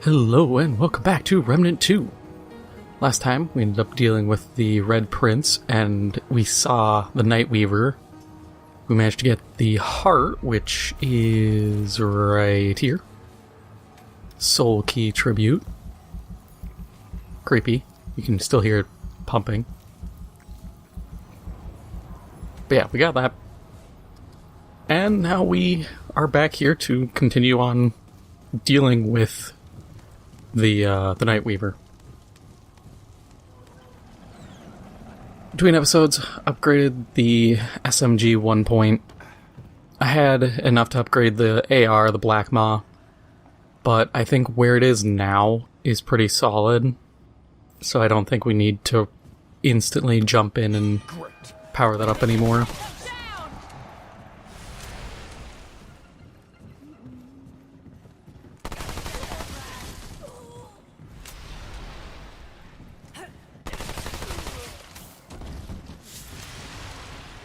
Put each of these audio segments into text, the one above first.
Hello and welcome back to Remnant 2. Last time we ended up dealing with the Red Prince and we saw the Nightweaver. We managed to get the heart, which is right here. Soul Key Tribute. Creepy. You can still hear it pumping. But yeah, we got that. And now we are back here to continue on dealing with the Nightweaver. Between episodes, upgraded the SMG 1 point. I had enough to upgrade the AR, the Black Maw, but I think where it is now is pretty solid, so I don't think we need to instantly jump in and power that up anymore.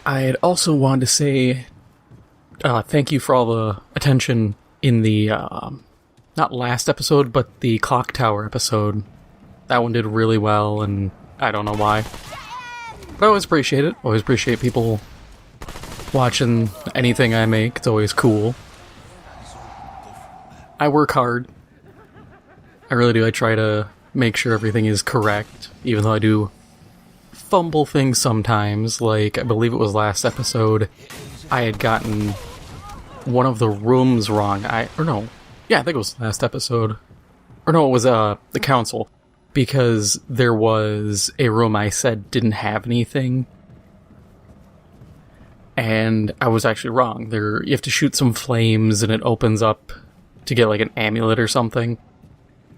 I'd also wanted to say thank you for all the attention in the, not last episode, but the Clock Tower episode. That one did really well, and I don't know why. But I always appreciate it. Always appreciate people watching anything I make. It's always cool. I work hard. I really do. I try to make sure everything is correct, even though I do fumble things sometimes. Like, I believe it was last episode, I had gotten one of the rooms wrong. I think it was last episode. Or no, it was the council. Because there was a room I said didn't have anything. And I was actually wrong. You have to shoot some flames and it opens up to get like an amulet or something.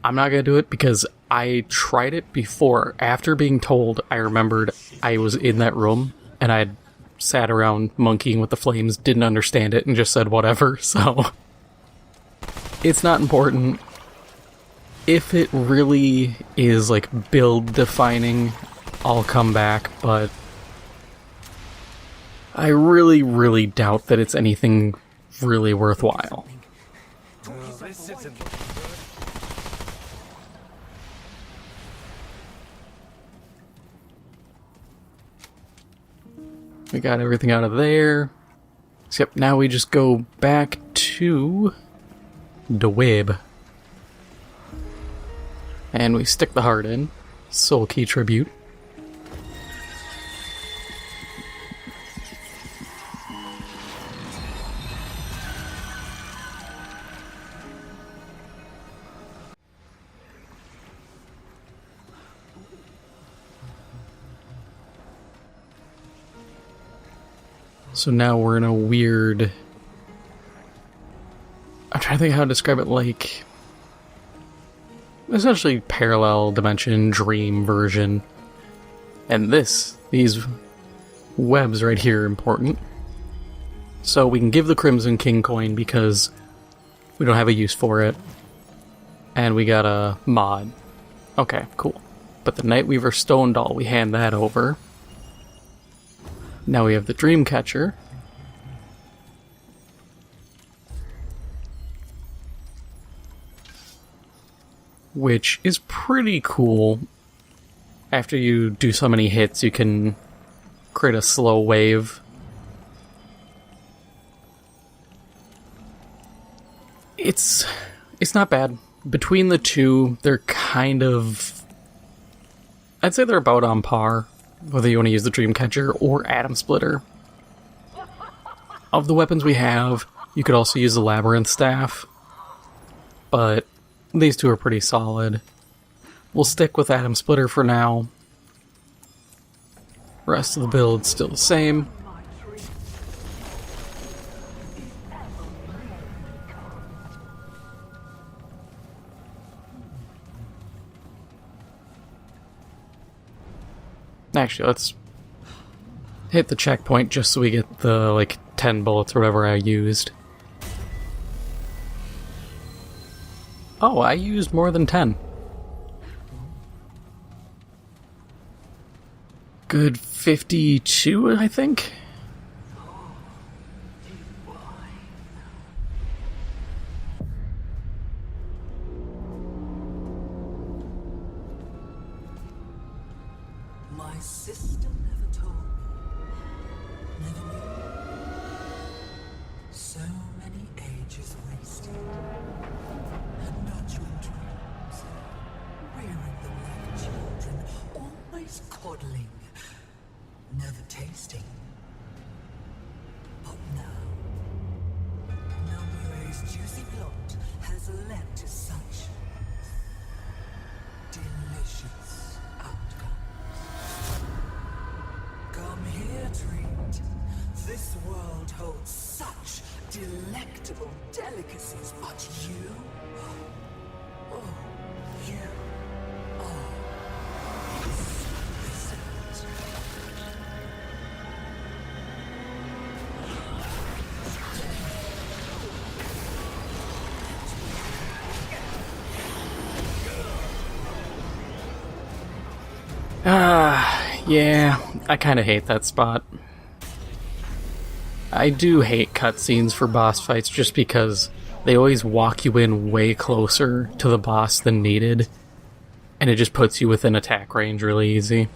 I'm not gonna do it because I tried it before. After being told, I remembered I was in that room and I sat around monkeying with the flames, didn't understand it, and just said whatever, so it's not important. If it really is like build defining, I'll come back, but I really, really doubt that it's anything really worthwhile. We got everything out of there. Except now we just go back to the web. And we stick the heart in. Soul Key Tribute. So now we're in a weird... I'm trying to think how to describe it, like... essentially parallel dimension, dream version. And these webs right here are important. So we can give the Crimson King coin because we don't have a use for it. And we got a mod. Okay, cool. But the Nightweaver Stone Doll, we hand that over. Now we have the Dreamcatcher. Which is pretty cool. After you do so many hits, you can create a slow wave. It's not bad. Between the two, they're kind of... I'd say they're about on par. Whether you want to use the Dreamcatcher or Atom Splitter. Of the weapons we have, you could also use the Labyrinth Staff. But these two are pretty solid. We'll stick with Atom Splitter for now. Rest of the build's still the same. Actually, let's hit the checkpoint just so we get the, like, 10 bullets or whatever I used. Oh, I used more than 10. Good 52, I think? sister never told me. Never knew. So many ages wasted. And nurturing dreams. Rearing them like children. Always coddling. Never tasting. But now, Nightweaver's juicy plot has led to such delicious outcomes. Come here, treat. This world holds such delectable delicacies, but you, oh, you are exquisite. Yeah, I kinda hate that spot. I do hate cutscenes for boss fights just because they always walk you in way closer to the boss than needed, and it just puts you within attack range really easy.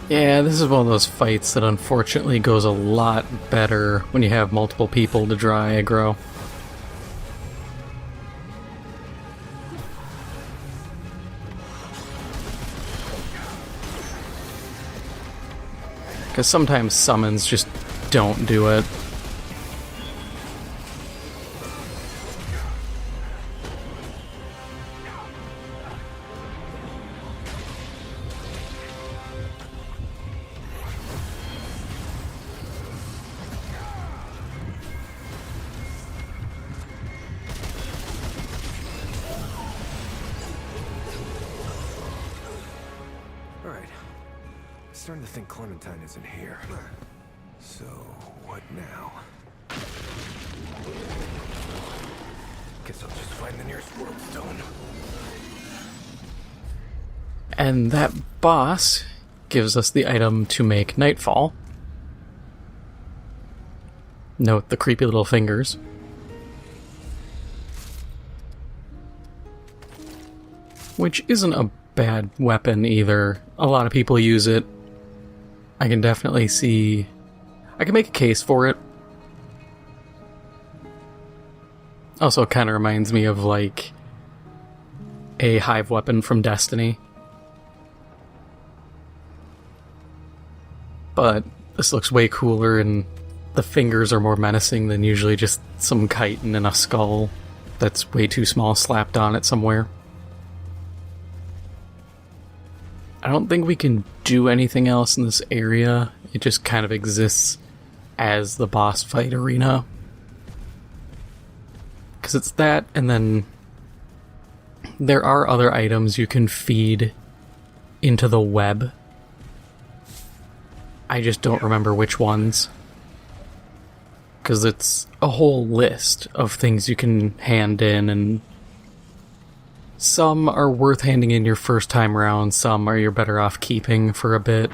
Yeah, this is one of those fights that unfortunately goes a lot better when you have multiple people to draw aggro. Because sometimes summons just don't do it. Starting to think Clementine isn't here. So, what now? Guess I'll just find the nearest world stone. And that boss gives us the item to make Nightfall. Note the creepy little fingers. Which isn't a bad weapon either. A lot of people use it. I can definitely see... I can make a case for it. Also, it kind of reminds me of, like, a hive weapon from Destiny. But this looks way cooler, and the fingers are more menacing than usually just some chitin in a skull that's way too small slapped on it somewhere. I don't think we can do anything else in this area. It just kind of exists as the boss fight arena. Because it's that, and then there are other items you can feed into the web. I just don't remember which ones. because it's a whole list of things you can hand in, and some are worth handing in your first time around, some are you're better off keeping for a bit.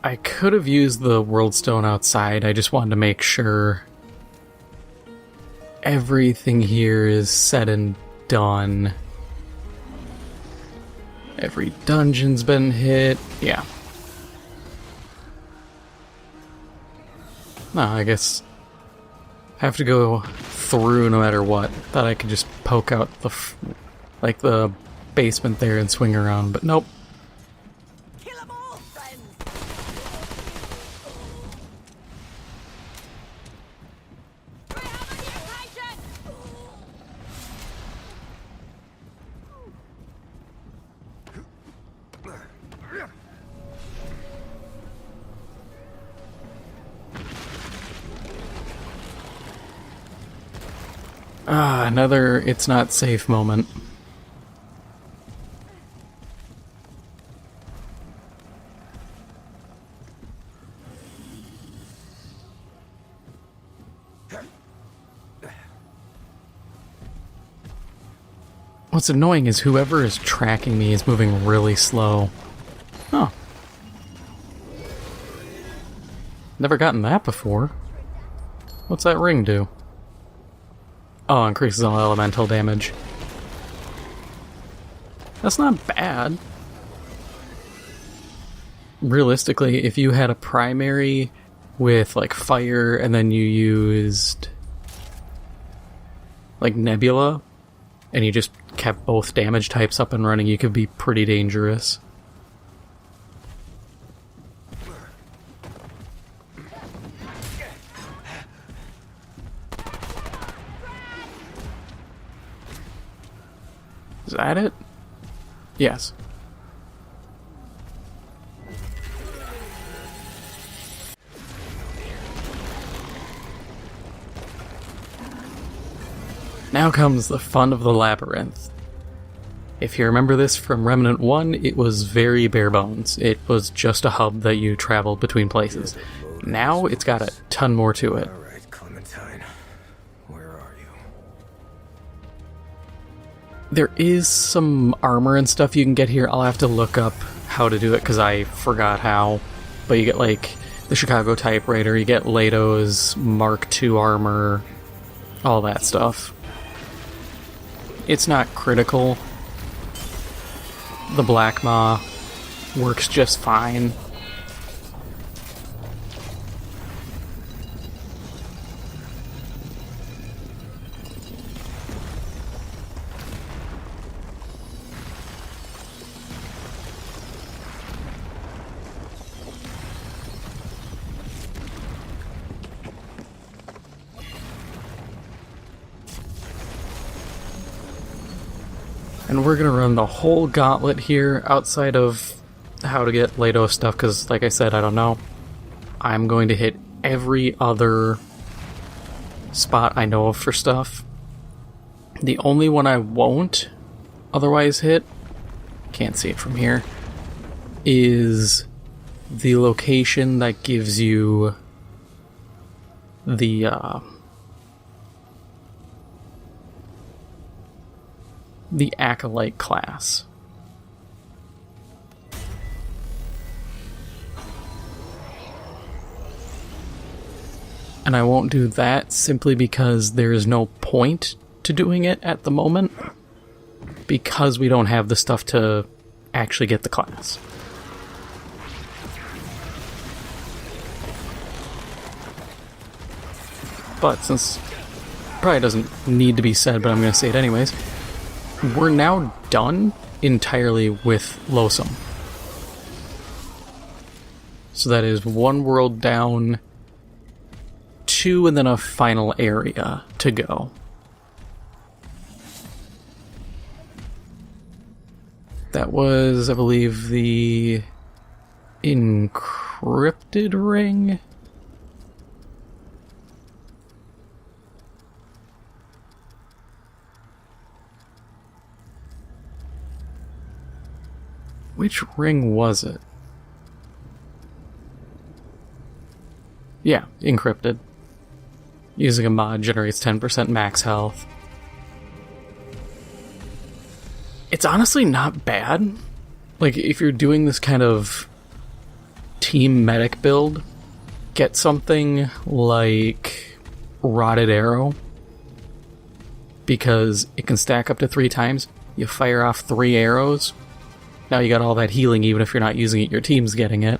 I could have used the World Stone outside, I just wanted to make sure everything here is said and done. Every dungeon's been hit, yeah. No, I guess I have to go through no matter what. Thought I could just poke out the basement there and swing around, but nope. Kill 'em all, friends! Ah, another it's not safe moment. What's annoying is whoever is tracking me is moving really slow. Oh. Never gotten that before. What's that ring do? Oh, increases all elemental damage. That's not bad. Realistically, if you had a primary with like fire and then you used like nebula and you just kept both damage types up and running, you could be pretty dangerous. Is that it? Yes. Now comes the fun of the Labyrinth. If you remember this from Remnant 1, it was very bare bones. It was just a hub that you traveled between places. Now it's got a ton more to it. Alright, Clementine. Where are you? There is some armor and stuff you can get here. I'll have to look up how to do it because I forgot how. But you get like the Chicago typewriter, you get Leto's Mark II armor, all that stuff. It's not critical. The Black Maw works just fine. And we're gonna run the whole gauntlet here outside of how to get Leto stuff, because like I said, I don't know. I'm going to hit every other spot I know of for stuff. The only one I won't otherwise hit, can't see it from here, is the location that gives you the Acolyte class. And I won't do that simply because there is no point to doing it at the moment, because we don't have the stuff to actually get the class. But since probably doesn't need to be said, but I'm going to say it anyways, we're now done entirely with Losomn. So that is one world down, 2, and then a final area to go. That was, I believe, the encrypted ring. Which ring was it? Yeah, encrypted. Using a mod generates 10% max health. It's honestly not bad. Like, if you're doing this kind of team medic build, get something like Rotted Arrow, because it can stack up to 3 times. You fire off 3 arrows. Now you got all that healing even if you're not using it, your team's getting it.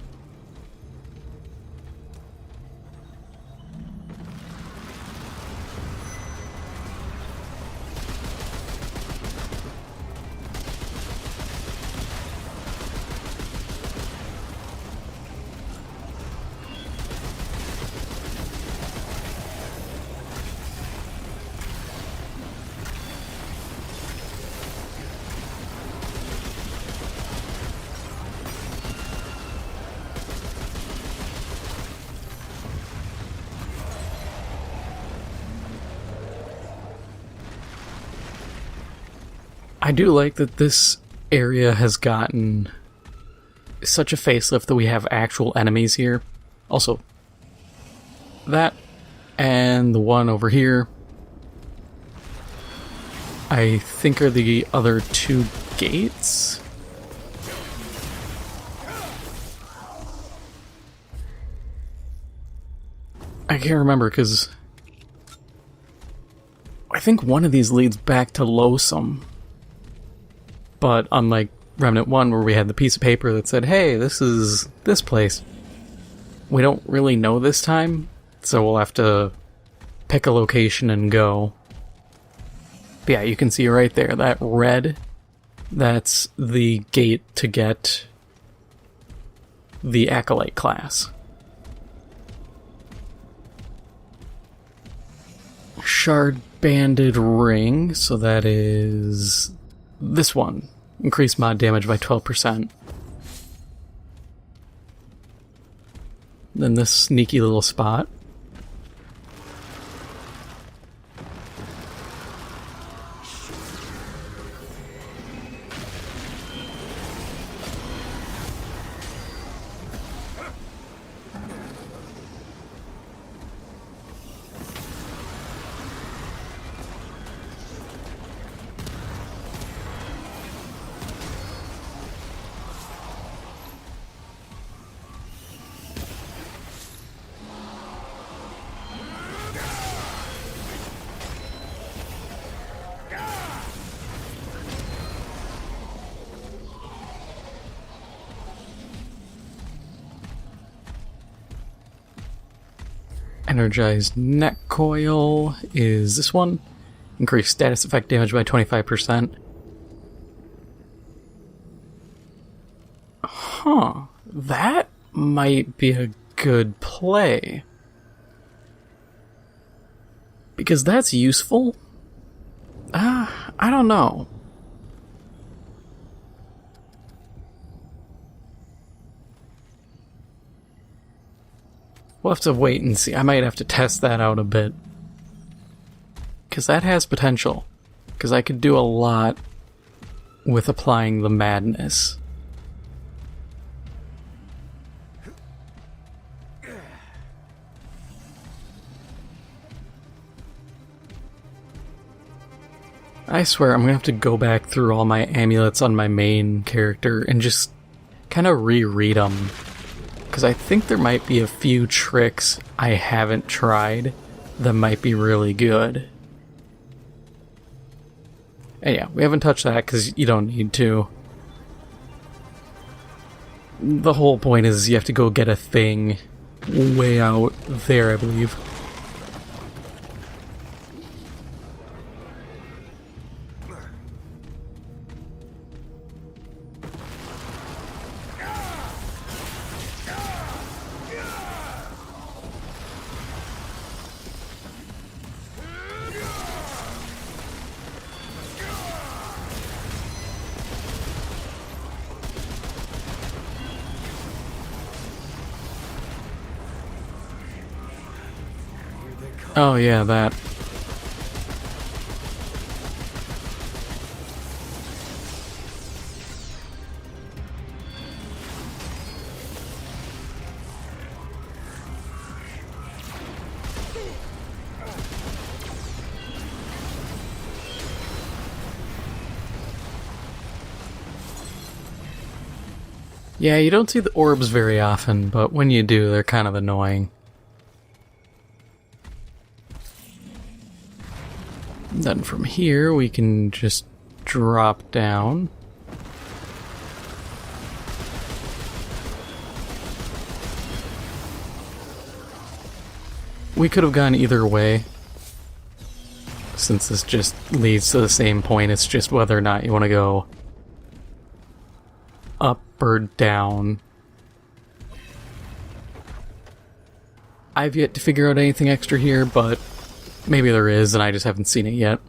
I do like that this area has gotten such a facelift that we have actual enemies here. Also, that and the one over here, I think, are the other 2 gates. I can't remember because I think one of these leads back to Losomn. But unlike Remnant 1, where we had the piece of paper that said, hey, this is this place, we don't really know this time, so we'll have to pick a location and go. But yeah, you can see right there, that red, that's the gate to get the Acolyte class. Shard Banded Ring, so that is this one. Increase mod damage by 12%. Then this sneaky little spot. Energized neck coil is this one. Increase status effect damage by 25%. Huh. That might be a good play. Because that's useful. I don't know. We'll have to wait and see. I might have to test that out a bit. Because that has potential. Because I could do a lot with applying the madness. I swear I'm gonna have to go back through all my amulets on my main character and just kind of reread them. Because I think there might be a few tricks I haven't tried that might be really good. And yeah, we haven't touched that because you don't need to. The whole point is you have to go get a thing way out there, I believe. Oh yeah, that. Yeah, you don't see the orbs very often, but when you do, they're kind of annoying. Then from here, we can just drop down. We could have gone either way. Since this just leads to the same point, it's just whether or not you want to go up or down. I've yet to figure out anything extra here, but maybe there is, and I just haven't seen it yet.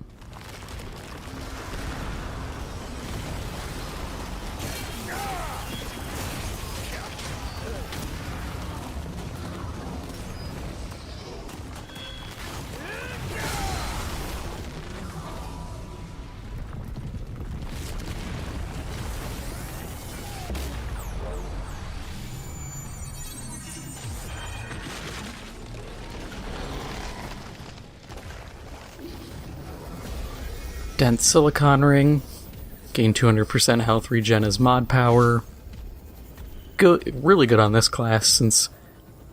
Dense Silicon Ring. Gain 200% health regen as mod power. Good, really good on this class, since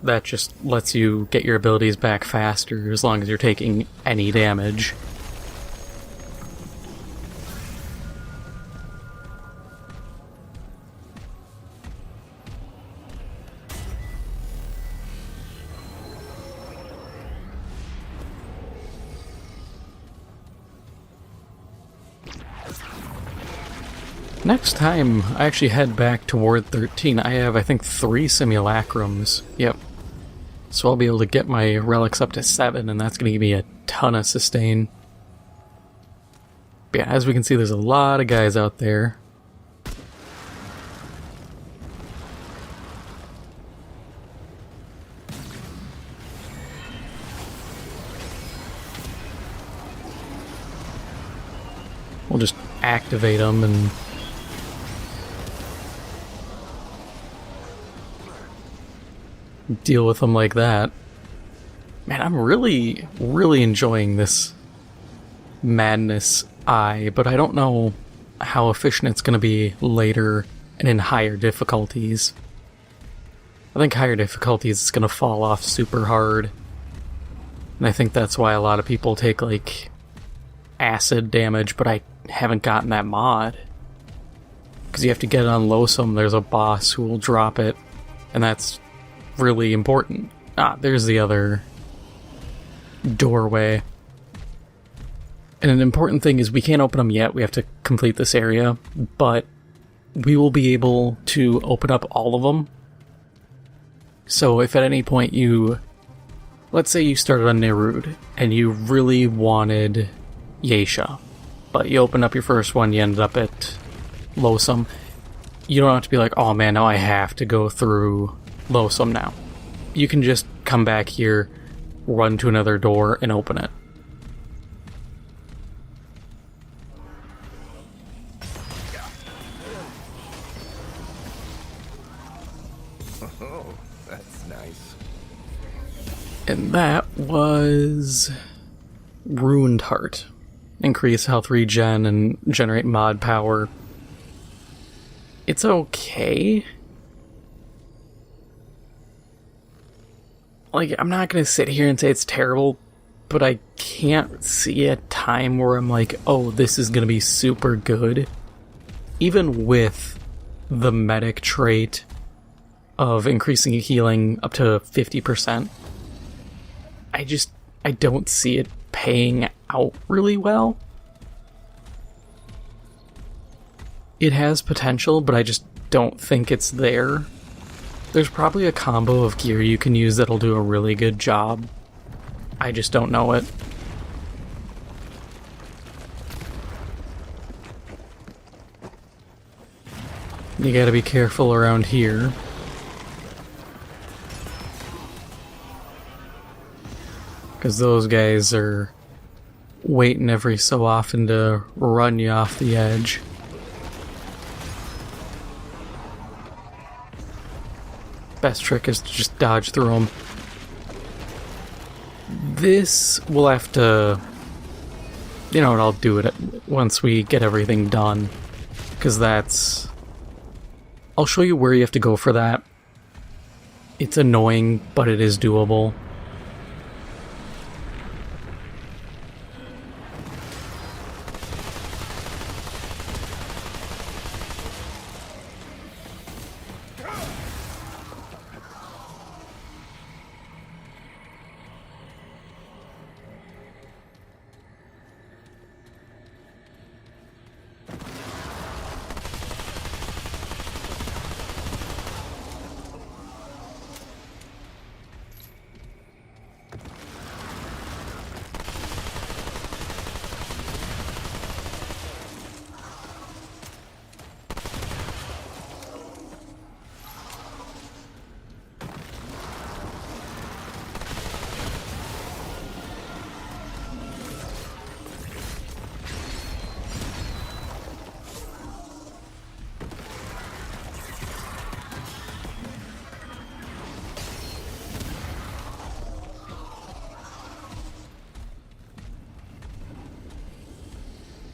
that just lets you get your abilities back faster as long as you're taking any damage. Next time I actually head back toward 13, I have, I think, 3 simulacrums. Yep. So I'll be able to get my relics up to 7, and that's going to give me a ton of sustain. But yeah, as we can see, there's a lot of guys out there. We'll just activate them and deal with them like that. Man, I'm really, really enjoying this Madness Eye, but I don't know how efficient it's going to be later and in higher difficulties. I think higher difficulties is going to fall off super hard. And I think that's why a lot of people take, like, acid damage, but I haven't gotten that mod. Because you have to get it on Losomn, there's a boss who will drop it, and that's really important. Ah, there's the other doorway. And an important thing is we can't open them yet, we have to complete this area, but we will be able to open up all of them. So if at any point you, let's say you started on Nerud, and you really wanted Yeisha, but you opened up your first one, you ended up at Losomn, you don't have to be like, oh man, now I have to go through Losomn now. You can just come back here, run to another door, and open it. Oh, that's nice. And that was Ruined Heart. Increase health regen and generate mod power. It's okay. Like, I'm not gonna sit here and say it's terrible, but I can't see a time where I'm like, oh, this is gonna be super good. Even with the medic trait of increasing healing up to 50%, I don't see it paying out really well. It has potential, but I just don't think it's there. There's probably a combo of gear you can use that'll do a really good job. I just don't know it. You gotta be careful around here. Because those guys are waiting every so often to run you off the edge. Best trick is to just dodge through them. This will have to... You know what, I'll do it once we get everything done. Because that's I'll show you where you have to go for that. It's annoying, but it is doable.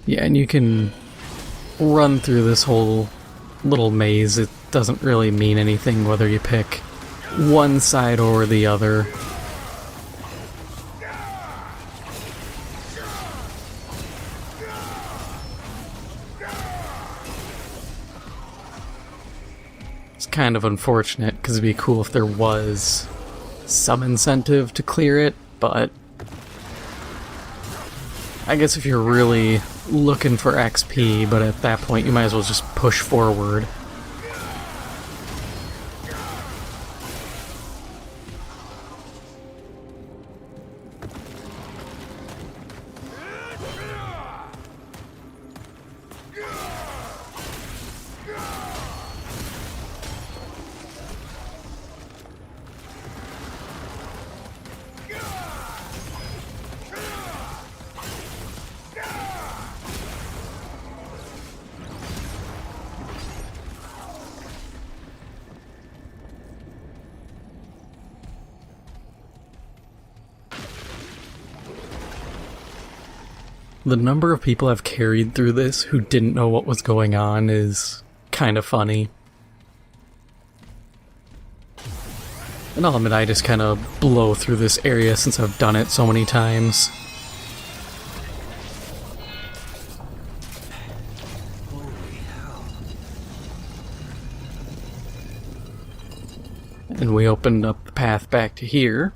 Yeah, and you can run through this whole little maze. It doesn't really mean anything whether you pick one side or the other. It's kind of unfortunate because it'd be cool if there was some incentive to clear it, but I guess if you're really looking for XP, but at that point you might as well just push forward. The number of people I've carried through this who didn't know what was going on is kind of funny. And I'll admit I just kind of blow through this area since I've done it so many times. And we opened up the path back to here.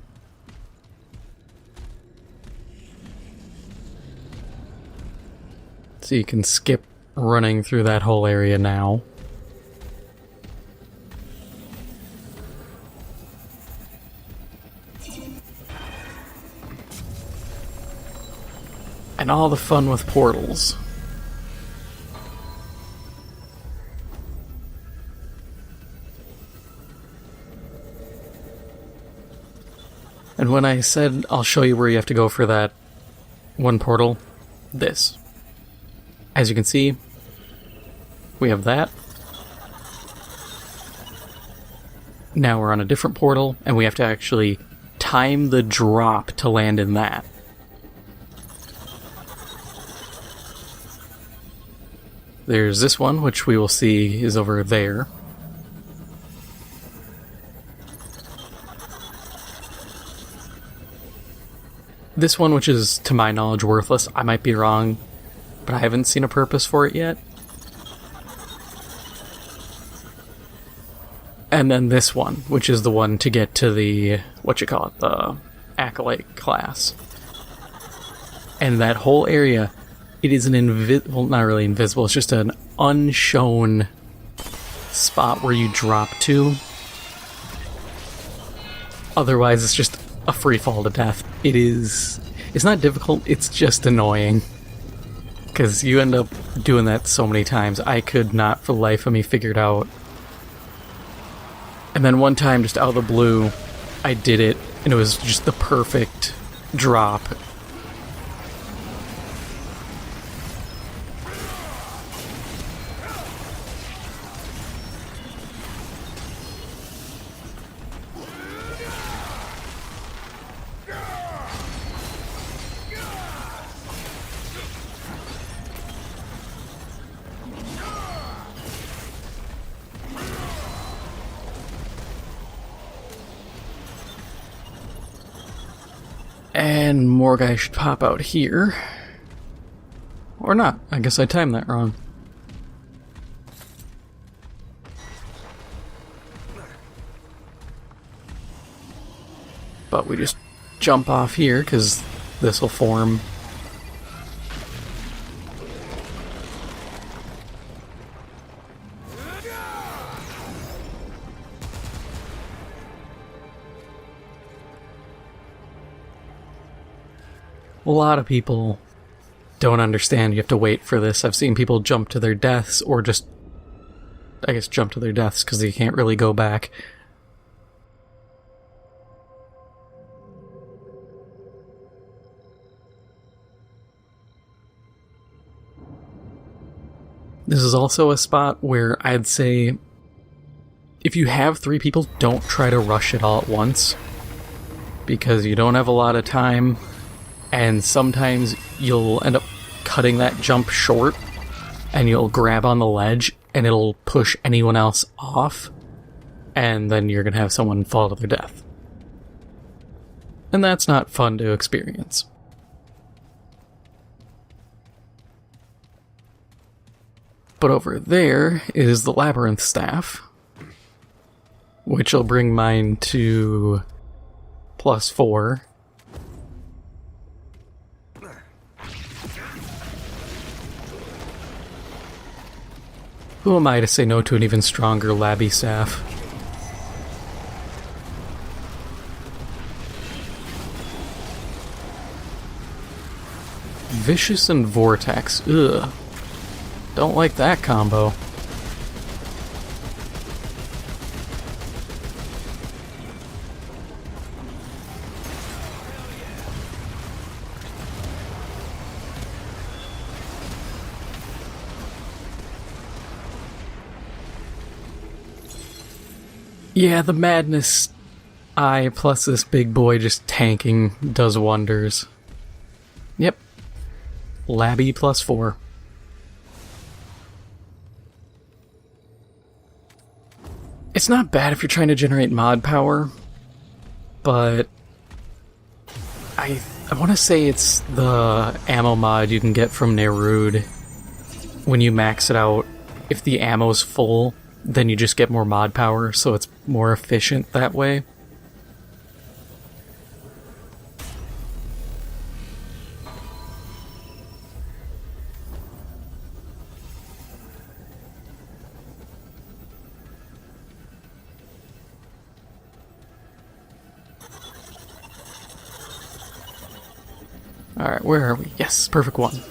So you can skip running through that whole area now. And all the fun with portals. And when I said I'll show you where you have to go for that one portal, this. As you can see, we have that. Now we're on a different portal, and we have to actually time the drop to land in that. There's this one, which we will see is over there. This one, which is, to my knowledge, worthless. I might be wrong, but I haven't seen a purpose for it yet. And then this one, which is the one to get to the, the Acolyte class. And that whole area, it is an well, not really invisible, it's just an unshown spot where you drop to. Otherwise, it's just a free fall to death. It's not difficult, it's just annoying. Because you end up doing that so many times. I could not for the life of me figure it out. And then one time, just out of the blue, I did it, and it was just the perfect drop. And more guys should pop out here. Or not. I guess I timed that wrong. But we just jump off here, because this will form. A lot of people don't understand you have to wait for this. I've seen people jump to their deaths, or just, I guess, jump to their deaths because they can't really go back. This is also a spot where I'd say if you have 3 people, don't try to rush it all at once, because you don't have a lot of time, and sometimes you'll end up cutting that jump short, and you'll grab on the ledge, and it'll push anyone else off, and then you're going to have someone fall to their death. And that's not fun to experience. But over there is the Labyrinth staff, which will bring mine to +4. Who am I to say no to an even stronger Labby staff? Vicious and Vortex. Ugh. Don't like that combo. Yeah, the Madness Eye plus this big boy just tanking does wonders. Yep. Labby +4. It's not bad if you're trying to generate mod power, but I want to say it's the ammo mod you can get from Nerud. When you max it out, if the ammo's full, then you just get more mod power, so it's more efficient that way. Alright, where are we? Yes, perfect one.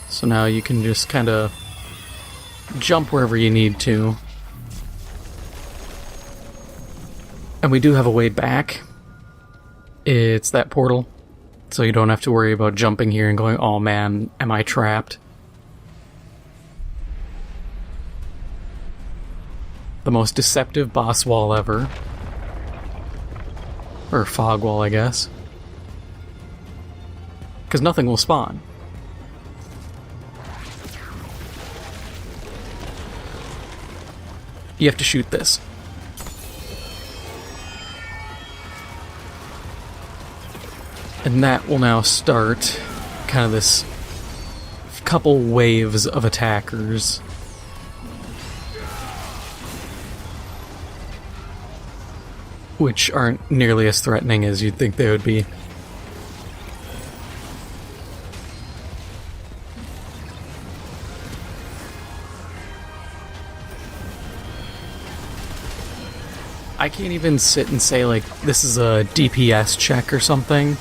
So now you can just kind of jump wherever you need to. And we do have a way back. It's that portal. So you don't have to worry about jumping here and going, oh man, am I trapped? The most deceptive boss wall ever. Or fog wall, I guess. Because nothing will spawn. You have to shoot this. And that will now start kind of this couple waves of attackers. Which aren't nearly as threatening as you'd think they would be. I can't even sit and say, like, this is a DPS check or something.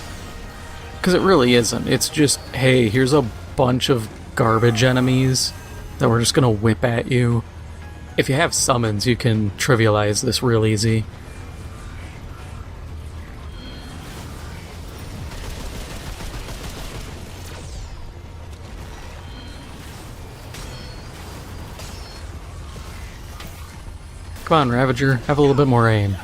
Because it really isn't. It's just, hey, here's a bunch of garbage enemies that we're just gonna whip at you. If you have summons, you can trivialize this real easy. Come on, Ravager, have a little bit more aim.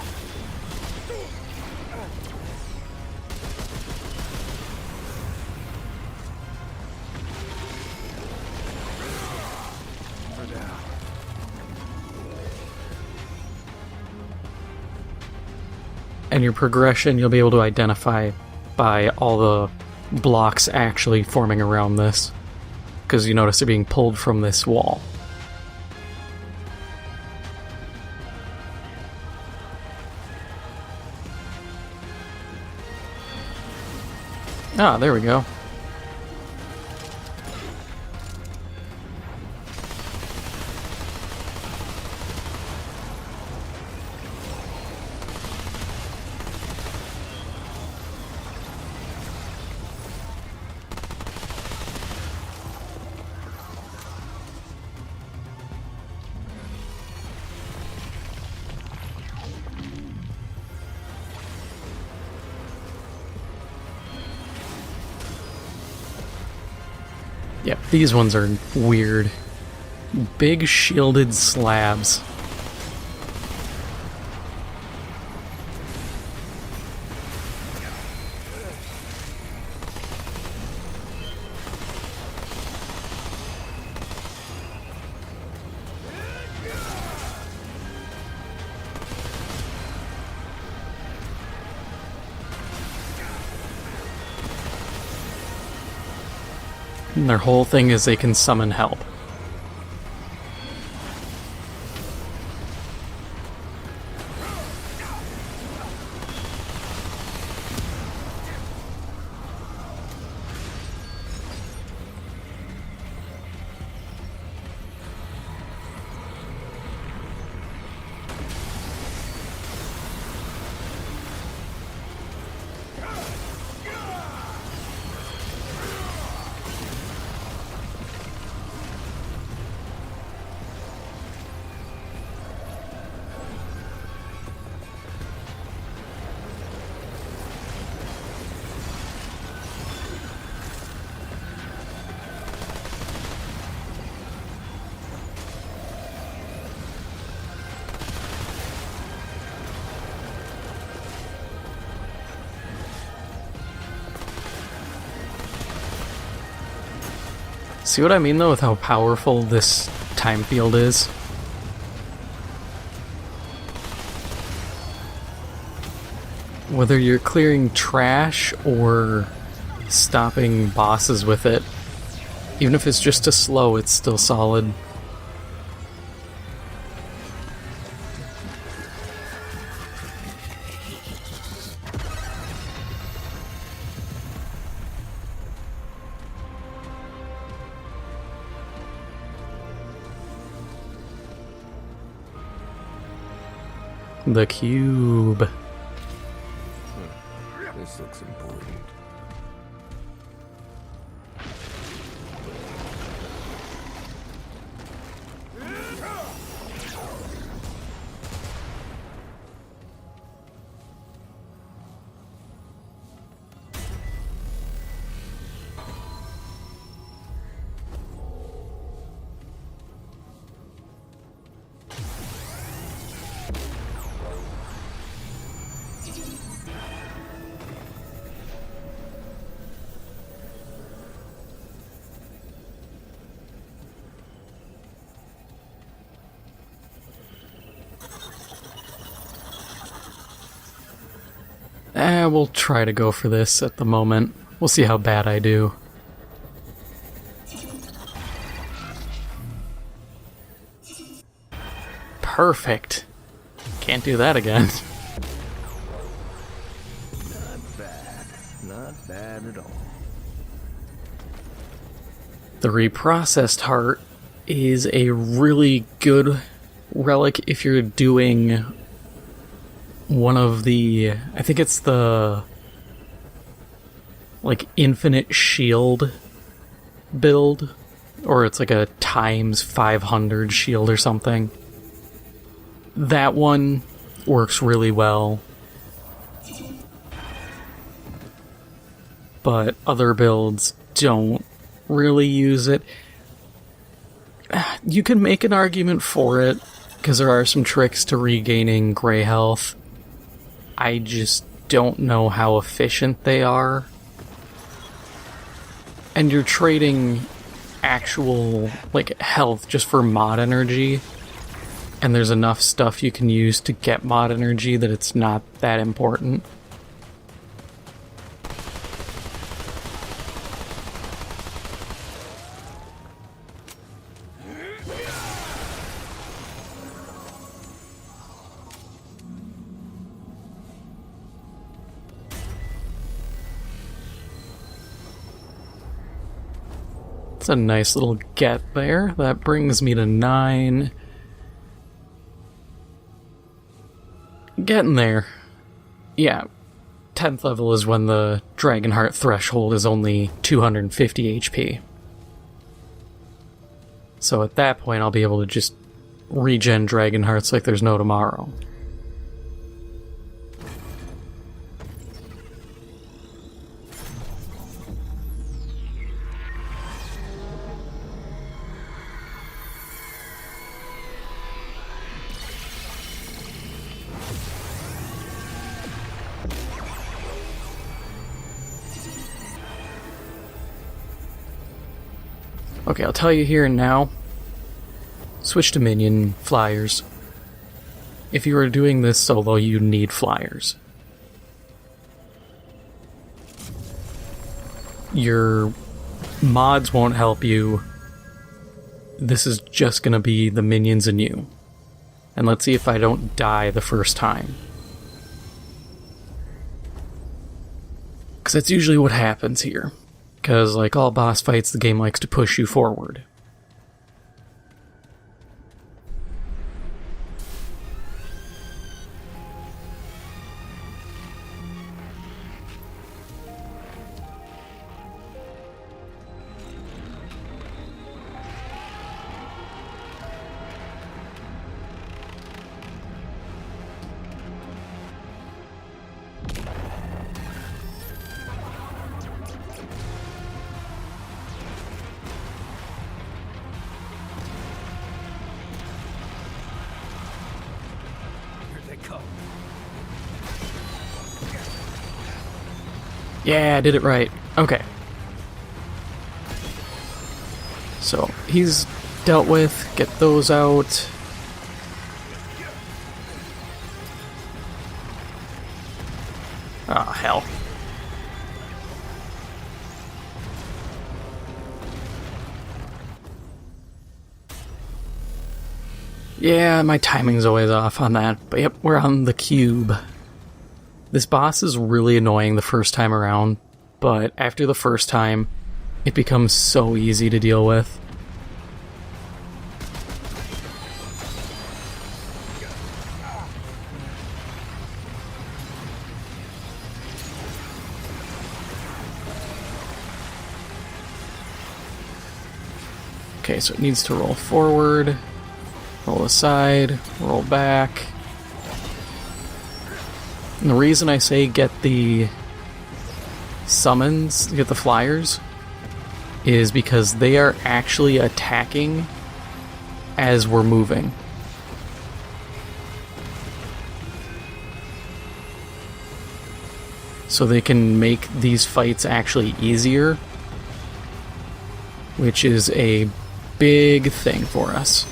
And your progression you'll be able to identify by all the blocks actually forming around this, because you notice they're being pulled from this wall. Ah, there we go. Yep, these ones are weird. Big shielded slabs. And their whole thing is they can summon help. See what I mean though with how powerful this time field is? Whether you're clearing trash or stopping bosses with it, even if it's just a slow, it's still solid. The cube. This looks important. We'll try to go for this at the moment. We'll see how bad I do. Perfect. Can't do that again. Not bad. Not bad at all. The reprocessed heart is a really good relic if you're doing one of the, I think it's the like infinite shield build, or it's like a times 500 shield or something. That one works really well, but other builds don't really use it. You can make an argument for it, because there are some tricks to regaining gray health. I just don't know how efficient they are. And you're trading actual, like, health just for mod energy. and there's enough stuff you can use to get mod energy that it's not that important. It's a nice little get there. That brings me to 9. Getting there. Yeah, 10th level is when the Dragonheart threshold is only 250 HP. So at that point I'll be able to just regen Dragonhearts like there's no tomorrow. Okay, I'll tell you here and now. Switch to minion flyers. If you are doing this solo, you need flyers. Your mods won't help you. This is just gonna be the minions and you. And let's see if I don't die the first time. Because that's usually what happens here. Because, like all boss fights, the game likes to push you forward. Yeah, I did it right. Okay. So, he's dealt with. Get those out. Oh, hell. Yeah, my timing's always off on that. But yep, we're on the cube. This boss is really annoying the first time around, but after the first time, it becomes so easy to deal with. Okay, so it needs to roll forward, roll aside, roll back. And the reason I say get the summons, get the flyers, is because they are actually attacking as we're moving. So they can make these fights actually easier, which is a big thing for us.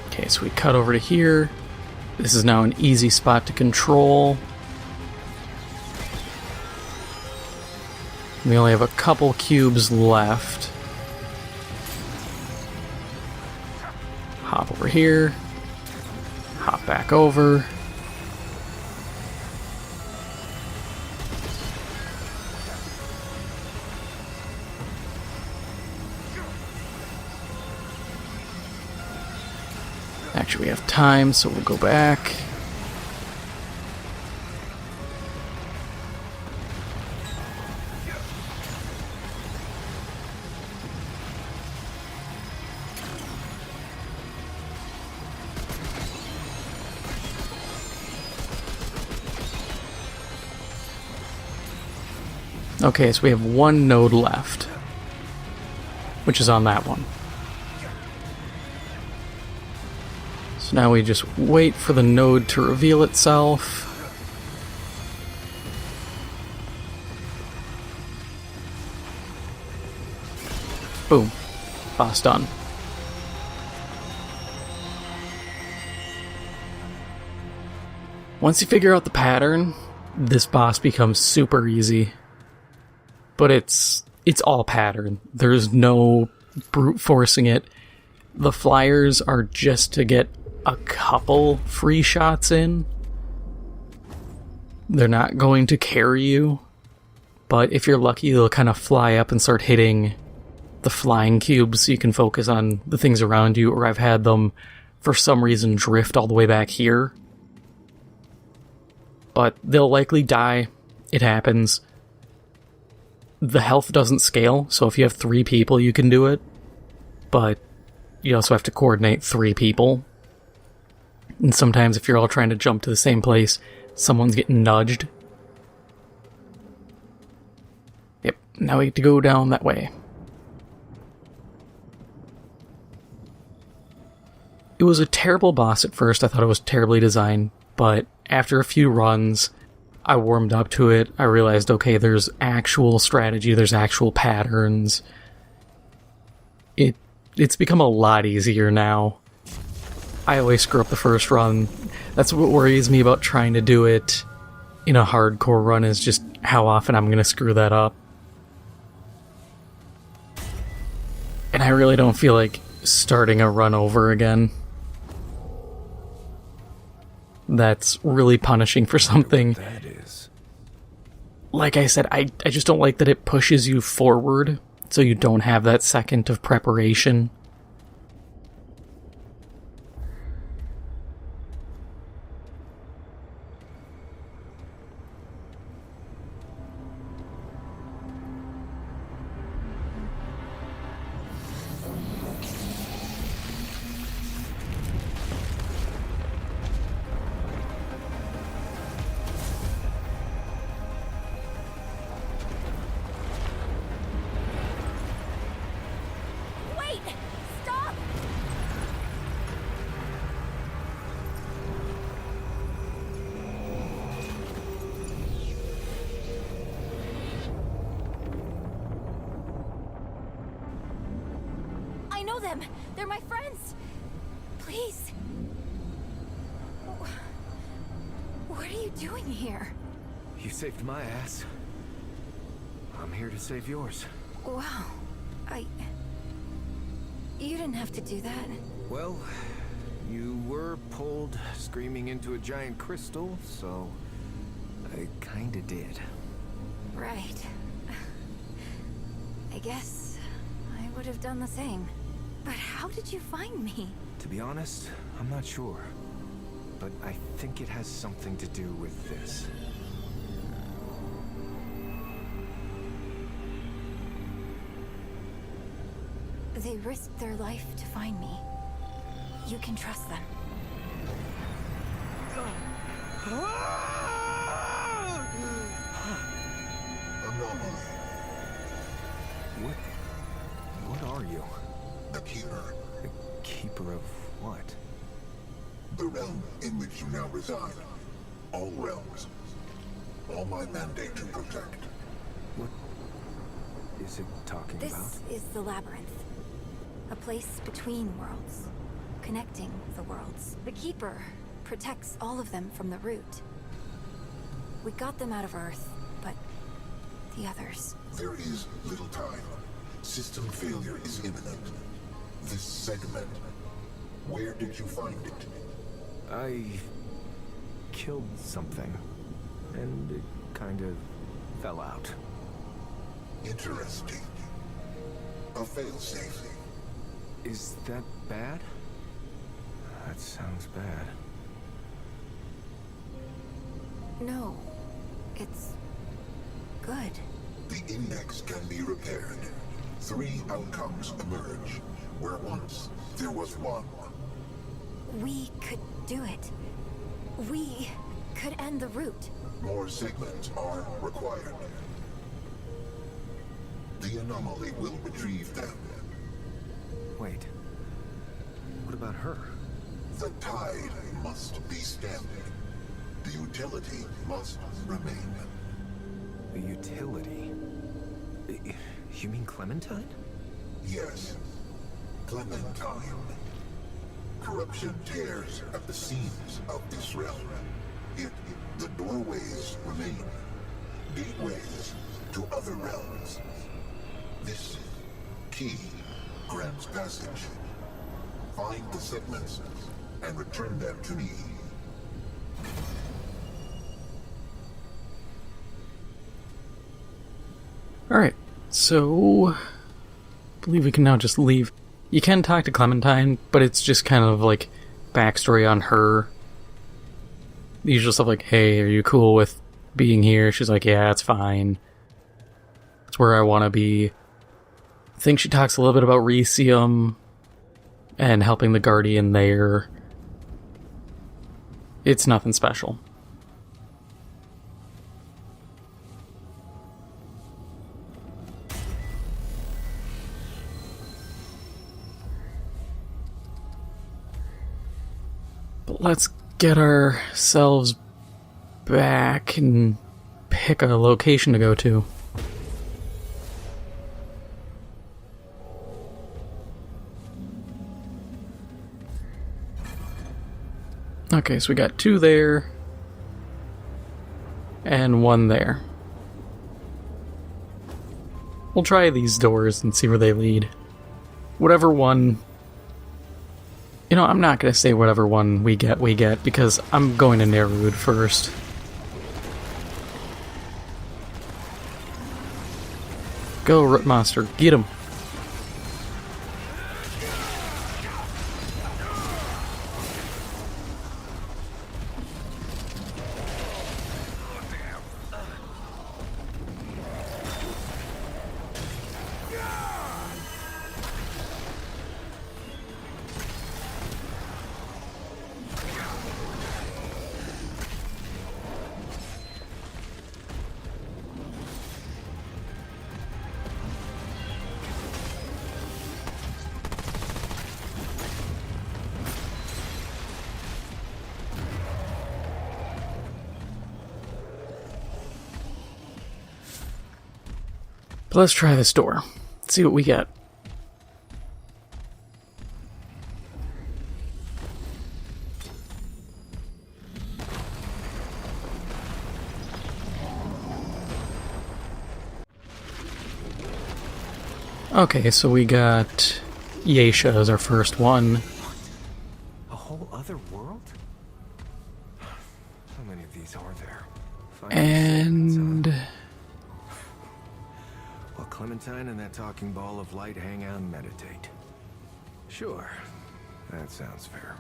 Okay, so we cut over to here. This is now an easy spot to control. We only have a couple cubes left. Hop over here. Hop back over. Actually, we have time, so we'll go back. Okay, so we have one node left, which is on that one. So now we just wait for the node to reveal itself. Boom. Boss done. Once you figure out the pattern, this boss becomes super easy. But it's all pattern. There's no brute forcing it. The flyers are just to get a couple free shots in. They're not going to carry you. But if you're lucky, they'll kind of fly up and start hitting the flying cubes so you can focus on the things around you. Or I've had them, for some reason, drift all the way back here. But they'll likely die. It happens. The health doesn't scale, so if you have 3 people, you can do it. But you also have to coordinate 3 people. And sometimes if you're all trying to jump to the same place, someone's getting nudged. Yep, now we get to go down that way. It was a terrible boss at first. I thought it was terribly designed, but after a few runs, I warmed up to it. I realized, okay, there's actual strategy, there's actual patterns. It's become a lot easier now. I always screw up the first run. That's what worries me about trying to do it in a hardcore run, is just how often I'm going to screw that up. And I really don't feel like starting a run over again. That's really punishing for something. That is. Like I said, I just don't like that it pushes you forward, so you don't have that second of preparation. They're my friends. Please. What are you doing here? You saved my ass. I'm here to save yours. Wow. You didn't have to do that. Well, you were pulled screaming into a giant crystal, so I kinda did. Right. I guess I would have done the same. But how did you find me? To be honest, I'm not sure. But I think it has something to do with this. They risked their life to find me. You can trust them. Anomaly. What are you? The Keeper. The keeper of what? The realm in which you now reside. All realms. All my mandate to protect. What is it talking about? This is the Labyrinth. A place between worlds. Connecting the worlds. The Keeper protects all of them from the root. We got them out of Earth, but the others... There is little time. System failure is imminent. This segment. Where did you find it? I killed something, and it kind of fell out. Interesting. A failsafe. Is that bad? That sounds bad. No. It's... good. The index can be repaired. 3 outcomes emerge, where once there was one. We could do it. We could end the root. More segments are required. The anomaly will retrieve them. Wait. What about her? The tide must be stemmed. The utility must remain. The utility? You mean Clementine? Yes, Clementine. Corruption tears at the seams of this realm. Yet the doorways remain. Gateways to other realms. This key grants passage. Find the segments and return them to me. Alright, so I believe we can now just leave. You can talk to Clementine, but it's just kind of like backstory on her. The usual stuff like, hey, are you cool with being here? She's like, yeah, it's fine. It's where I want to be. I think she talks a little bit about Resium and helping the Guardian there. It's nothing special. But let's get ourselves back and pick a location to go to. Okay, so we got 2 there and 1 there. We'll try these doors and see where they lead. Whatever one... You know, I'm not going to say whatever one we get, because I'm going to Nerud first. Go, Root Monster, get him! But let's try this door. See what we get. Okay, so we got Yesha as our first one. A whole other world? How many of these are there? And... Well, Clementine and that talking ball of light hang out and meditate. Sure, that sounds fair.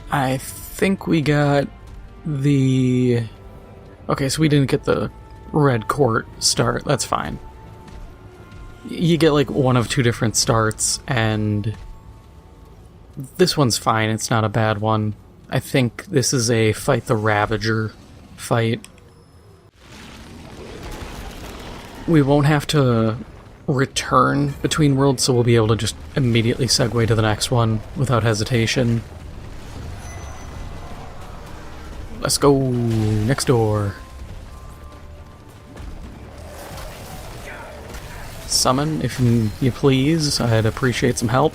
I think we got the... Okay, so we didn't get the Red Court start. That's fine. You get like one of 2 different starts, and this one's fine. It's not a bad one. I think this is a Fight the Ravager fight. We won't have to return between worlds, so we'll be able to just immediately segue to the next one without hesitation. Let's go next door. Summon, if you please. I'd appreciate some help.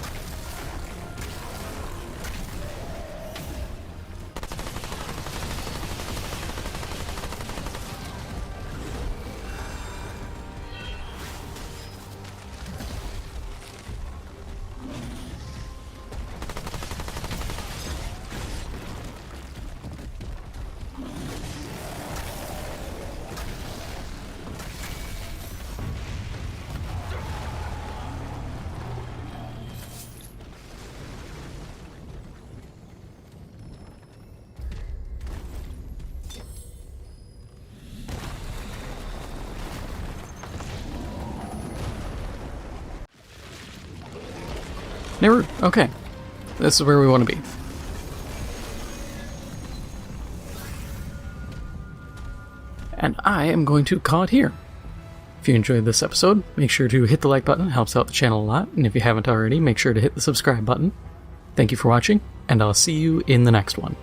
Never. Okay. This is where we want to be. And I am going to call it here. If you enjoyed this episode, make sure to hit the like button. It helps out the channel a lot. And if you haven't already, make sure to hit the subscribe button. Thank you for watching, and I'll see you in the next one.